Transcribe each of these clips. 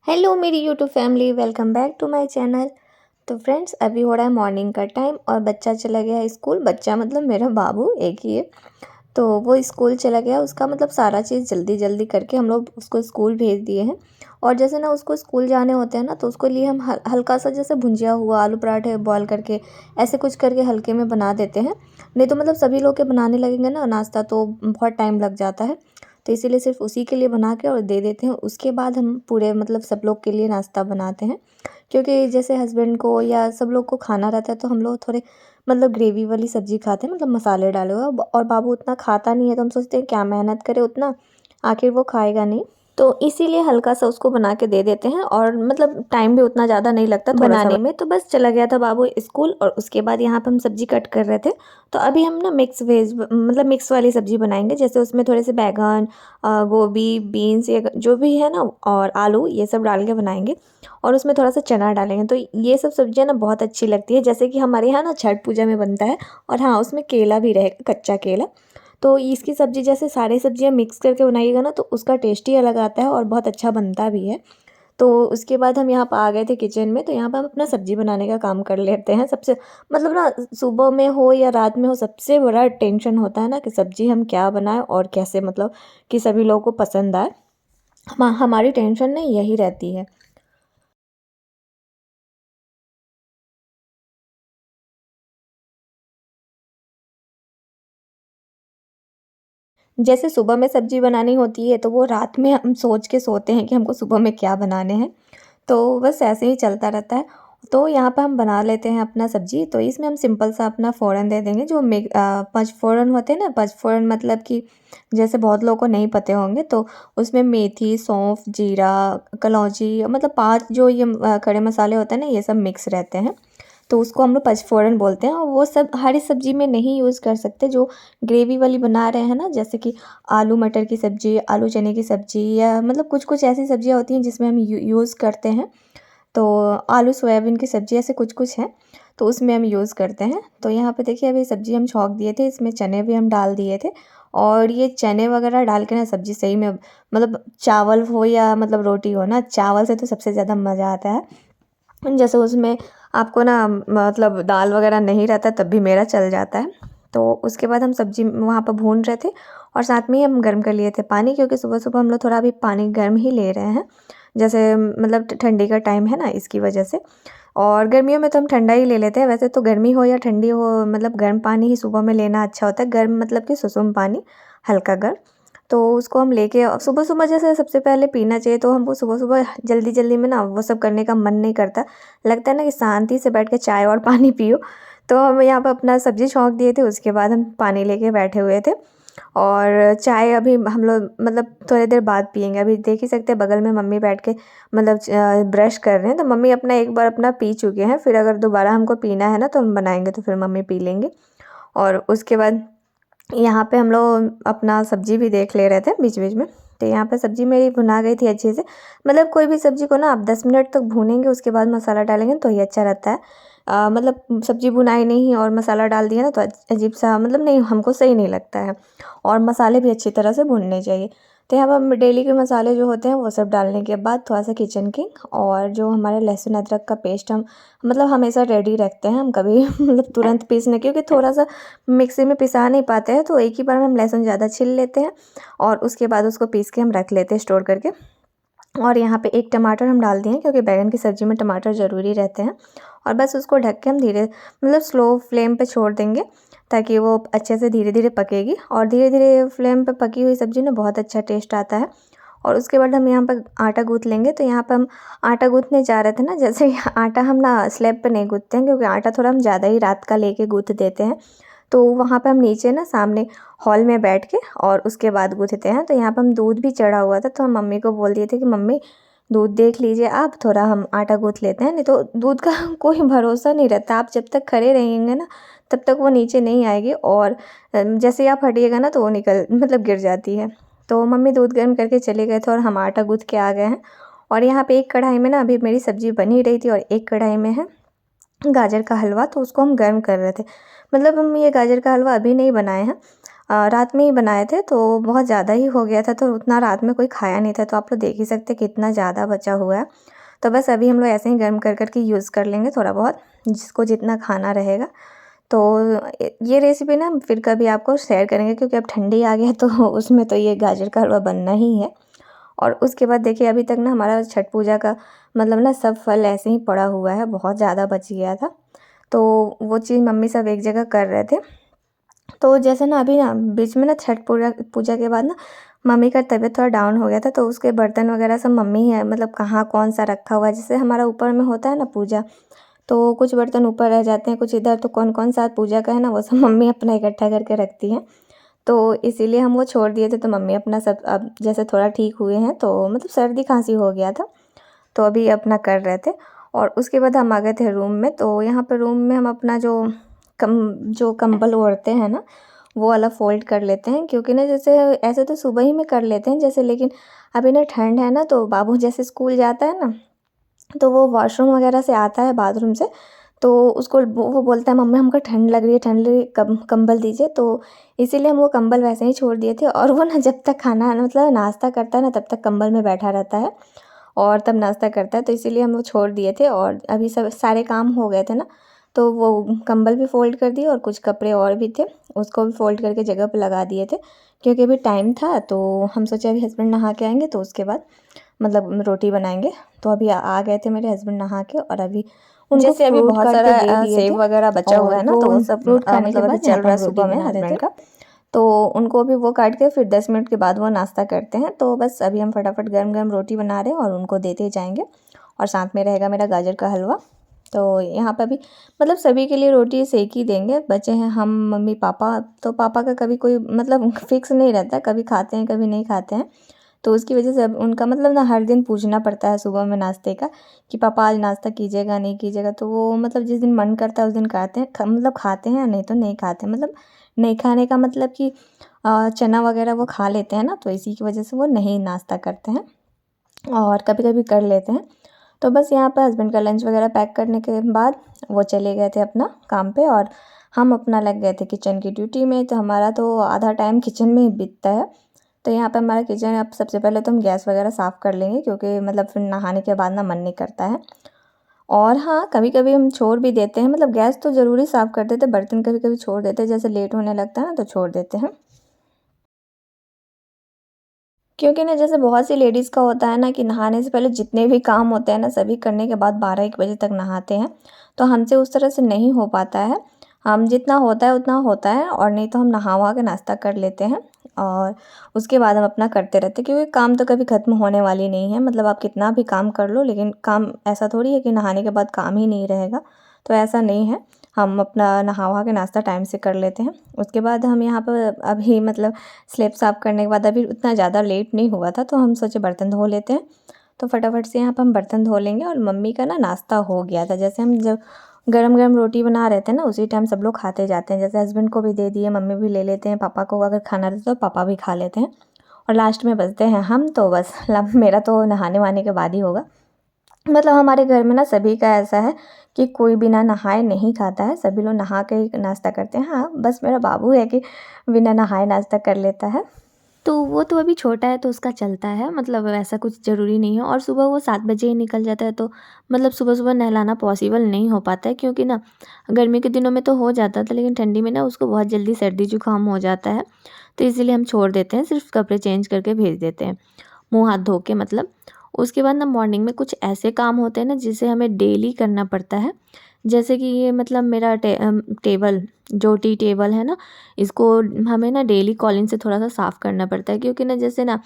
Hello मेरी YouTube family, welcome back to my channel. तो friends, अभी हो रहा है मॉर्निंग का टाइम और बच्चा चला गया है स्कूल। बच्चा मतलब मेरा बाबू एक ही है। तो वो स्कूल चला गया, उसका मतलब सारा चीज़ जल्दी जल्दी करके हम लोग उसको स्कूल भेज दिए हैं। और जैसे ना उसको स्कूल जाने होते हैं ना, तो उसके लिए हम हल्का सा जैसे भुंजिया हुआ, आलू पराठे बॉयल करके ऐसे कुछ करके हल्के में बना देते हैं। नहीं तो मतलब सभी लोग के बनाने लगेंगे ना नाश्ता, तो बहुत टाइम लग जाता है। तो इसीलिए सिर्फ उसी के लिए बना के और दे देते हैं। उसके बाद हम पूरे मतलब सब लोग के लिए नाश्ता बनाते हैं, क्योंकि जैसे हस्बैंड को या सब लोग को खाना रहता है, तो हम लोग थोड़े मतलब ग्रेवी वाली सब्ज़ी खाते हैं, मतलब मसाले डाले हुए। और बाबू उतना खाता नहीं है, तो हम सोचते हैं क्या मेहनत करे उतना, आखिर वो खाएगा नहीं। तो इसीलिए हल्का सा उसको बना के दे देते हैं और मतलब टाइम भी उतना ज़्यादा नहीं लगता बनाने में। तो बस चला गया था बाबू स्कूल और उसके बाद यहाँ पे हम सब्ज़ी कट कर रहे थे। तो अभी हम ना मिक्स वेज मतलब मिक्स वाली सब्ज़ी बनाएंगे, जैसे उसमें थोड़े से बैगन, गोभी, बीन्स, ये जो भी है ना, और आलू, ये सब डाल के बनाएंगे। और उसमें थोड़ा सा चना डालेंगे। तो ये सब सब्जियां ना बहुत अच्छी लगती है, जैसे कि हमारे यहाँ ना छठ पूजा में बनता है। और हाँ, उसमें केला भी रहेगा, कच्चा केला। तो इसकी सब्ज़ी जैसे सारी सब्जियां मिक्स करके बनाइएगा ना, तो उसका टेस्ट ही अलग आता है और बहुत अच्छा बनता भी है। तो उसके बाद हम यहाँ पर आ गए थे किचन में। तो यहाँ पर हम अपना सब्ज़ी बनाने का काम कर लेते हैं। सबसे मतलब ना, सुबह में हो या रात में हो, सबसे बड़ा टेंशन होता है ना कि सब्ज़ी हम क्या बनाएं और कैसे, मतलब कि सभी लोगों को पसंद आए। हमारी टेंशन ना यही रहती है। जैसे सुबह में सब्ज़ी बनानी होती है, तो वो रात में हम सोच के सोते हैं कि हमको सुबह में क्या बनाने हैं। तो बस ऐसे ही चलता रहता है। तो यहाँ पे हम बना लेते हैं अपना सब्ज़ी। तो इसमें हम सिंपल सा अपना फ़ोरन दे देंगे, जो पंच फ़ोरन होते हैं ना। पंच फ़ोरन मतलब कि जैसे बहुत लोगों को नहीं पते होंगे, तो उसमें मेथी, सौंफ, जीरा, कलौंजी, मतलब 5 जो ये खड़े मसाले होते हैं ना, ये सब मिक्स रहते हैं। तो उसको हम लोग पचफोरन बोलते हैं। और वो सब हरी सब्ज़ी में नहीं यूज़ कर सकते, जो ग्रेवी वाली बना रहे हैं ना, जैसे कि आलू मटर की सब्ज़ी, आलू चने की सब्ज़ी, या मतलब कुछ कुछ ऐसी सब्ज़ियाँ होती हैं जिसमें हम यूज़ करते हैं। तो आलू सोयाबीन की सब्ज़ी, ऐसे कुछ कुछ है, तो उसमें हम यूज़ करते हैं। तो यहाँ पे देखिए, अभी सब्ज़ी हम छौंक दिए थे, इसमें चने भी हम डाल दिए थे। और ये चने वगैरह डाल के ना सब्ज़ी सही में, मतलब चावल हो या मतलब रोटी हो ना, चावल से तो सबसे ज़्यादा मज़ा आता है। जैसे उसमें आपको ना मतलब दाल वगैरह नहीं रहता, तब भी मेरा चल जाता है। तो उसके बाद हम सब्ज़ी वहाँ पर भून रहे थे और साथ में ही हम गर्म कर लिए थे पानी, क्योंकि सुबह-सुबह हम लोग थोड़ा अभी पानी गर्म ही ले रहे हैं। जैसे मतलब ठंडी का टाइम है ना, इसकी वजह से। और गर्मियों में तो हम ठंडा ही ले लेते हैं। वैसे तो गर्मी हो या ठंडी हो, मतलब गर्म पानी ही सुबह में लेना अच्छा होता है। गर्म मतलब कि सुसुम पानी, हल्का गर्म। तो उसको हम लेके सुबह-सुबह जैसे सबसे पहले पीना चाहिए। तो हमको सुबह-सुबह जल्दी-जल्दी में ना वो सब करने का मन नहीं करता। लगता है ना कि शांति से बैठ के चाय और पानी पियो। तो हम यहाँ पे अपना सब्ज़ी छौंक दिए थे, उसके बाद हम पानी लेके बैठे हुए थे। और चाय अभी हम लोग मतलब थोड़ी देर बाद पिएँगे। अभी देख ही सकते हैं बगल में मम्मी बैठ के मतलब ब्रश कर रहे हैं। तो मम्मी अपना एक बार अपना पी चुके हैं, फिर अगर दोबारा हमको पीना है ना, तो हम बनाएँगे, तो फिर मम्मी पी लेंगे। और उसके बाद यहाँ पे हम लोग अपना सब्ज़ी भी देख ले रहे थे बीच-बीच में। तो यहाँ पे सब्ज़ी मेरी भुना गई थी अच्छे से। मतलब कोई भी सब्ज़ी को ना आप 10 मिनट तक भूनेंगे, उसके बाद मसाला डालेंगे, तो ये अच्छा रहता है। मतलब सब्ज़ी भुनाई नहीं और मसाला डाल दिया ना, तो अजीब-सा मतलब नहीं, हमको सही नहीं लगता है। और मसाले भी अच्छी तरह से भुनने चाहिए। तो यहाँ पर हम डेली के मसाले जो होते हैं वो सब डालने के बाद थोड़ा-सा किचन किंग और जो हमारे लहसुन अदरक का पेस्ट हम मतलब हमेशा रेडी रखते हैं। हम कभी मतलब तुरंत पीसने, क्योंकि थोड़ा-सा मिक्सी में पिसा नहीं पाते हैं, तो एक ही बार में हम लहसुन ज़्यादा छील लेते हैं और उसके बाद उसको पीस के हम रख लेते हैं स्टोर करके। और यहाँ पे 1 टमाटर हम डाल दिए हैं, क्योंकि बैंगन की सब्ज़ी में टमाटर ज़रूरी रहते हैं। और बस उसको ढक के हम धीरे मतलब स्लो फ्लेम पे छोड़ देंगे, ताकि वो अच्छे से धीरे-धीरे पकेगी। और धीरे-धीरे फ्लेम पे पकी हुई सब्ज़ी में बहुत अच्छा टेस्ट आता है। और उसके बाद हम यहाँ पर आटा गूँथ लेंगे। तो यहाँ पे हम आटा गूँथने जा रहे थे ना, जैसे आटा हम ना स्लैब पे नहीं गूँथते हैं, क्योंकि आटा थोड़ा हम ज़्यादा ही रात का लेके गूँथ देते हैं। तो वहाँ पे हम नीचे ना सामने हॉल में बैठ के और उसके बाद गूँथते हैं। तो यहाँ पे हम दूध भी चढ़ा हुआ था, तो हम मम्मी को बोल दिए थे कि मम्मी दूध देख लीजिए आप, थोड़ा हम आटा गूँथ लेते हैं। नहीं तो दूध का कोई भरोसा नहीं रहता, आप जब तक खड़े रहेंगे ना, तब तक वो नीचे नहीं आएगी। और जैसे ही आप हटिएगा ना, तो वो निकल मतलब गिर जाती है। तो मम्मी दूध गर्म करके चले गए थे और हम आटा गूँथ के आ गए हैं। और यहाँ पे एक कढ़ाई में ना अभी मेरी सब्ज़ी बन ही रही थी, और एक कढ़ाई में है गाजर का हलवा, तो उसको हम गर्म कर रहे थे। मतलब हम ये गाजर का हलवा अभी नहीं बनाए हैं, रात में ही बनाए थे तो बहुत ज़्यादा ही हो गया था, तो उतना रात में कोई खाया नहीं था, तो आप लोग देख ही सकते हैं कितना ज़्यादा बचा हुआ है। तो बस अभी हम लोग ऐसे ही गर्म कर के यूज़ कर लेंगे थोड़ा बहुत, जिसको जितना खाना रहेगा। तो ये रेसिपी ना फिर कभी आपको शेयर करेंगे, क्योंकि अब ठंडी आ गई है तो उसमें तो ये गाजर का हलवा बनना ही है। और उसके बाद देखिए अभी तक ना हमारा छठ पूजा का मतलब ना सब फल ऐसे ही पड़ा हुआ है, बहुत ज़्यादा बच गया था। तो वो चीज़ मम्मी सब एक जगह कर रहे थे। तो जैसे ना अभी ना बीच में ना छठ पूजा पूजा के बाद ना मम्मी का तबीयत थोड़ा डाउन हो गया था, तो उसके बर्तन वगैरह सब मम्मी है, मतलब कहाँ कौन सा रखा हुआ है, जैसे हमारा ऊपर में होता है ना पूजा, तो कुछ बर्तन ऊपर रह जाते हैं, कुछ इधर, तो कौन कौन सा पूजा का है ना वो सब मम्मी अपना इकट्ठा करके रखती हैं। तो इसीलिए हम वो छोड़ दिए थे, तो मम्मी अपना सब अब जैसे थोड़ा ठीक हुए हैं, तो मतलब सर्दी खांसी हो गया था, तो अभी अपना कर रहे थे। और उसके बाद हम आ गए थे रूम में। तो यहाँ पे रूम में हम अपना जो कंबल ओढ़ते हैं ना वो वाला फ़ोल्ड कर लेते हैं, क्योंकि ना जैसे ऐसे तो सुबह ही में कर लेते हैं जैसे, लेकिन अभी ना ठंड है ना, तो बाबू जैसे स्कूल जाता है ना, तो वो वॉशरूम वगैरह से आता है बाथरूम से, तो उसको वो बोलता है मम्मी हमको ठंड लग रही है, ठंड लग रही है, कंबल दीजिए। तो इसीलिए हम वो कंबल वैसे ही छोड़ दिए थे, और वो ना जब तक खाना मतलब नाश्ता करता है ना तब तक कंबल में बैठा रहता है, और तब नाश्ता करता है, तो इसीलिए हम वो छोड़ दिए थे। और अभी सब सारे काम हो गए थे ना, तो वो कंबल भी फ़ोल्ड कर दिए, और कुछ कपड़े और भी थे उसको भी फ़ोल्ड करके जगह पे लगा दिए थे, क्योंकि अभी टाइम था। तो हम सोचे अभी हस्बैंड नहा के आएंगे तो उसके बाद मतलब रोटी बनाएंगे। तो अभी आ गए थे मेरे हस्बैंड नहा के, और अभी उनको जैसे अभी फ्रूट बहुत काट के सारा दे दिए सेब थे, वगैरह बचा हुआ और है ना, वो तो वो सब फ्रूट खाने के मतलब अभी बाद यहाँ चल पर रहा हम है रोटी सुबह में बना रहे थे। हस्बैंड का। तो उनको भी वो काट के फिर 10 मिनट के बाद वो नाश्ता करते हैं। तो बस अभी हम फटाफट गरम गरम रोटी बना रहे हैं और उनको देते जाएंगे, और साथ में रहेगा मेरा गाजर का हलवा। तो यहाँ पर भी मतलब सभी के लिए रोटी सेक ही देंगे, बच्चे हैं हम मम्मी पापा, तो पापा का कभी कोई मतलब फिक्स नहीं रहता, कभी खाते हैं कभी नहीं खाते हैं। तो उसकी वजह से अब उनका मतलब ना हर दिन पूछना पड़ता है सुबह में नाश्ते का, कि पापा आज नाश्ता कीजिएगा नहीं कीजिएगा। तो वो मतलब जिस दिन मन करता है उस दिन खाते हैं, मतलब खाते हैं, नहीं तो नहीं खाते। मतलब नहीं खाने का मतलब कि चना वगैरह वो खा लेते हैं ना, तो इसी की वजह से वो नहीं नाश्ता करते हैं, और कभी कभी कर लेते हैं। तो बस यहाँ पर हस्बैंड का लंच वगैरह पैक करने के बाद वो चले गए थे अपना काम पे, और हम अपना लग गए थे किचन की ड्यूटी में। तो हमारा तो आधा टाइम किचन में ही बीतता है। तो यहाँ पे हमारा किचन, अब सबसे पहले तो हम गैस वगैरह साफ़ कर लेंगे, क्योंकि मतलब फिर नहाने के बाद ना मन नहीं करता है। और हाँ, कभी कभी हम छोड़ भी देते हैं, मतलब गैस तो ज़रूरी साफ़ कर देते, बर्तन कभी कभी छोड़ देते हैं, जैसे लेट होने लगता है ना तो छोड़ देते हैं। क्योंकि ना जैसे बहुत सी लेडीज़ का होता है ना कि नहाने से पहले जितने भी काम होते हैं ना सभी करने के बाद 12-1 बजे तक नहाते हैं, तो हमसे उस तरह से नहीं हो पाता है। हम जितना होता है उतना होता है, और नहीं तो हम नहा वहा के नाश्ता कर लेते हैं, और उसके बाद हम अपना करते रहते हैं, क्योंकि काम तो कभी ख़त्म होने वाली नहीं है। मतलब आप कितना भी काम कर लो, लेकिन काम ऐसा थोड़ी है कि नहाने के बाद काम ही नहीं रहेगा, तो ऐसा नहीं है। हम अपना नहा वहा के नाश्ता टाइम से कर लेते हैं। उसके बाद हम यहाँ पर अभी मतलब स्लैब साफ़ करने के बाद अभी उतना ज़्यादा लेट नहीं हुआ था, तो हम सोचे बर्तन धो लेते हैं। तो फटाफट से यहाँ पर हम बर्तन धो लेंगे, और मम्मी का ना नाश्ता हो गया था। जैसे हम जब गरम गरम रोटी बना रहे थे ना उसी टाइम सब लोग खाते जाते हैं, जैसे हस्बैंड को भी दे दिए, मम्मी भी ले लेते हैं, पापा को अगर खाना रहता तो पापा भी खा लेते हैं, और लास्ट में बचते हैं हम। तो बस मेरा तो नहाने वहाने के बाद ही होगा। मतलब हमारे घर में ना सभी का ऐसा है कि कोई बिना नहाए नहीं खाता है, सभी लोग नहा के ही नाश्ता करते हैं। हाँ, बस मेरा बाबू है कि बिना नहाए नाश्ता कर लेता है। तो वो तो अभी छोटा है तो उसका चलता है, मतलब ऐसा कुछ ज़रूरी नहीं है। और सुबह वो 7 बजे ही निकल जाता है, तो मतलब सुबह-सुबह नहलाना पॉसिबल नहीं हो पाता है, क्योंकि ना गर्मी के दिनों में तो हो जाता था, लेकिन ठंडी में ना उसको बहुत जल्दी सर्दी जुकाम हो जाता है। तो इसीलिए हम छोड़ देते हैं, सिर्फ़ कपड़े चेंज करके भेज देते हैं, मुँह हाथ धो के मतलब। उसके बाद ना मॉर्निंग में कुछ ऐसे काम होते हैं ना जिसे हमें डेली करना पड़ता है। जैसे कि ये मतलब मेरा टेबल, जो टी टेबल है ना, इसको हमें ना डेली कॉलिन से थोड़ा-सा साफ़ करना पड़ता है, क्योंकि ना जैसे ना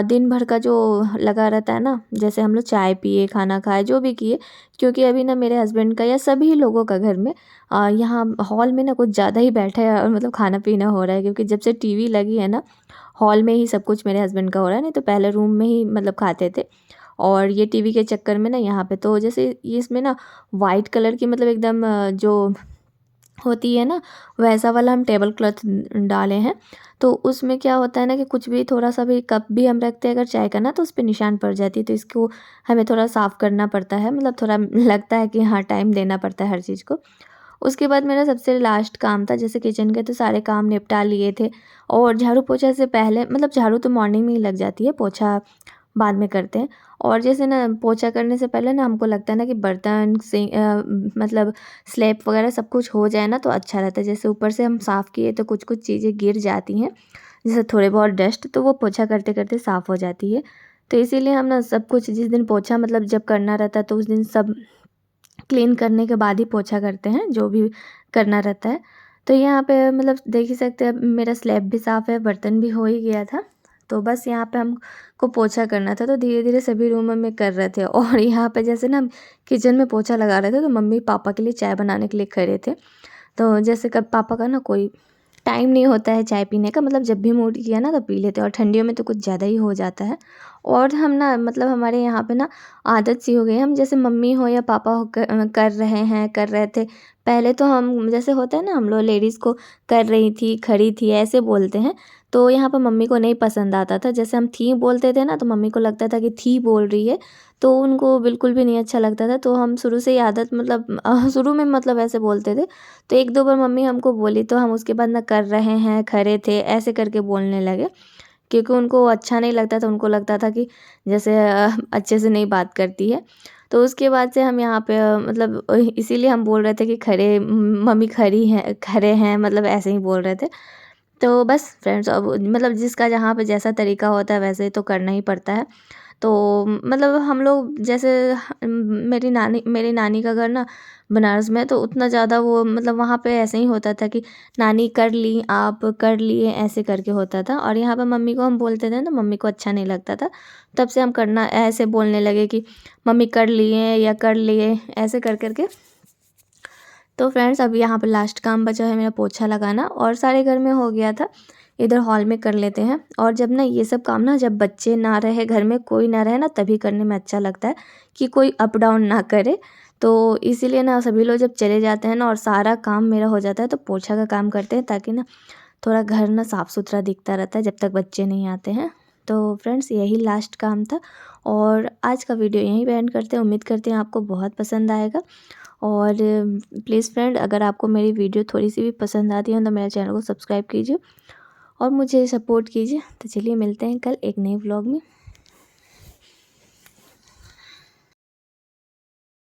दिन भर का जो लगा रहता है ना, जैसे हम लोग चाय पिए, खाना खाए, जो भी किए, क्योंकि अभी ना मेरे हस्बैंड का या सभी लोगों का घर में यहाँ हॉल में ना कुछ ज़्यादा ही बैठा है, और मतलब खाना-पीना हो रहा है, क्योंकि जब से टीवी लगी है ना, हॉल में ही सब कुछ मेरे हस्बैंड का हो रहा है, नहीं तो पहले रूम में ही मतलब खाते थे। और ये टीवी के चक्कर में ना यहाँ पे तो जैसे ये इसमें ना वाइट कलर की मतलब एकदम जो होती है ना, वैसा वाला हम टेबल क्लॉथ डाले हैं। तो उसमें क्या होता है ना कि कुछ भी थोड़ा-सा भी कप भी हम रखते हैं अगर चाय का ना, तो उसपे निशान पड़ जाती है, तो इसको हमें थोड़ा साफ़ करना पड़ता है। मतलब थोड़ा लगता है कि हाँ, टाइम देना पड़ता है हर चीज़ को। उसके बाद मेरा सबसे लास्ट काम था, जैसे किचन के तो सारे काम निपटा लिए थे और झाड़ू पोछा से पहले मतलब झाड़ू तो मॉर्निंग में ही लग जाती है, पोछा बाद में करते हैं। और जैसे ना पोछा करने से पहले ना हमको लगता है ना कि बर्तन से मतलब स्लैब वगैरह सब कुछ हो जाए ना तो अच्छा रहता है। जैसे ऊपर से हम साफ़ किए तो कुछ-कुछ चीज़ें गिर जाती हैं, जैसे थोड़े बहुत डस्ट, तो वो पोछा करते-करते साफ़ हो जाती है। तो इसीलिए हम ना सब कुछ जिस दिन पोछा मतलब जब करना रहता है तो उस दिन सब क्लीन करने के बाद ही पोछा करते हैं, जो भी करना रहता है। तो यहाँ पे मतलब देख ही सकते हैं, अब मेरा स्लैब भी साफ़ है, बर्तन भी हो ही गया था। तो बस यहाँ पे हमको पोछा करना था, तो धीरे-धीरे सभी रूमों में कर रहे थे। और यहाँ पे जैसे ना हम किचन में पोछा लगा रहे थे, तो मम्मी पापा के लिए चाय बनाने के लिए खड़े थे। तो जैसे कब पापा का ना कोई टाइम नहीं होता है चाय पीने का, मतलब जब भी मूड किया ना तो पी लेते हैं, और ठंडियों में तो कुछ ज़्यादा ही हो जाता है। और हम ना मतलब हमारे यहाँ पे ना आदत सी हो गई है, हम जैसे मम्मी हो या पापा हो कर रहे हैं, कर रहे थे। पहले तो हम जैसे होता है ना, हम लोग लेडीज़ को कर रही थी, खड़ी थी, ऐसे बोलते हैं। तो यहाँ पर मम्मी को नहीं पसंद आता था। जैसे हम थी बोलते थे ना तो मम्मी को लगता था कि थी बोल रही है, तो उनको बिल्कुल भी नहीं अच्छा लगता था। तो हम शुरू से ही आदत मतलब शुरू में मतलब ऐसे बोलते थे। तो 1-2 बार मम्मी हमको बोली तो हम उसके बाद ना कर रहे हैं, खड़े थे, ऐसे करके बोलने लगे। क्योंकि उनको अच्छा नहीं लगता था, उनको लगता था कि जैसे अच्छे से नहीं बात करती है। तो उसके बाद से हम यहाँ पे मतलब इसीलिए हम बोल रहे थे कि मम्मी खड़ी हैं, खड़े हैं, मतलब ऐसे ही बोल रहे थे। तो बस फ्रेंड्स, अब मतलब जिसका जहाँ पे जैसा तरीका होता है वैसे तो करना ही पड़ता है। तो मतलब हम लोग जैसे मेरी नानी का घर ना बनारस में है, तो उतना ज़्यादा वो मतलब वहाँ पे ऐसे ही होता था कि नानी कर ली, आप कर लिए, ऐसे करके होता था। और यहाँ पे मम्मी को हम बोलते थे तो मम्मी को अच्छा नहीं लगता था। तब से हम करना ऐसे बोलने लगे कि मम्मी कर लिए या कर लिए, ऐसे कर के। तो फ्रेंड्स, अब यहाँ पे लास्ट काम बचा है मेरा पोछा लगाना, और सारे घर में हो गया था। इधर हॉल में कर लेते हैं। और जब ना ये सब काम ना जब बच्चे ना रहे घर में, कोई ना रहे ना, तभी करने में अच्छा लगता है कि कोई अप डाउन ना करे। तो इसीलिए ना सभी लोग जब चले जाते हैं ना और सारा काम मेरा हो जाता है तो पोछा का काम करते हैं, ताकि ना थोड़ा घर ना साफ़ सुथरा दिखता रहता है जब तक बच्चे नहीं आते हैं। तो फ्रेंड्स, यही लास्ट काम था और आज का वीडियो यहीं पे एंड करते हैं। उम्मीद करते हैं आपको बहुत पसंद आएगा। और प्लीज़ फ्रेंड, अगर आपको मेरी वीडियो थोड़ी-सी भी पसंद आती है तो मेरे चैनल को सब्सक्राइब कीजिए और मुझे सपोर्ट कीजिए। तो चलिए मिलते हैं कल एक नए व्लॉग में।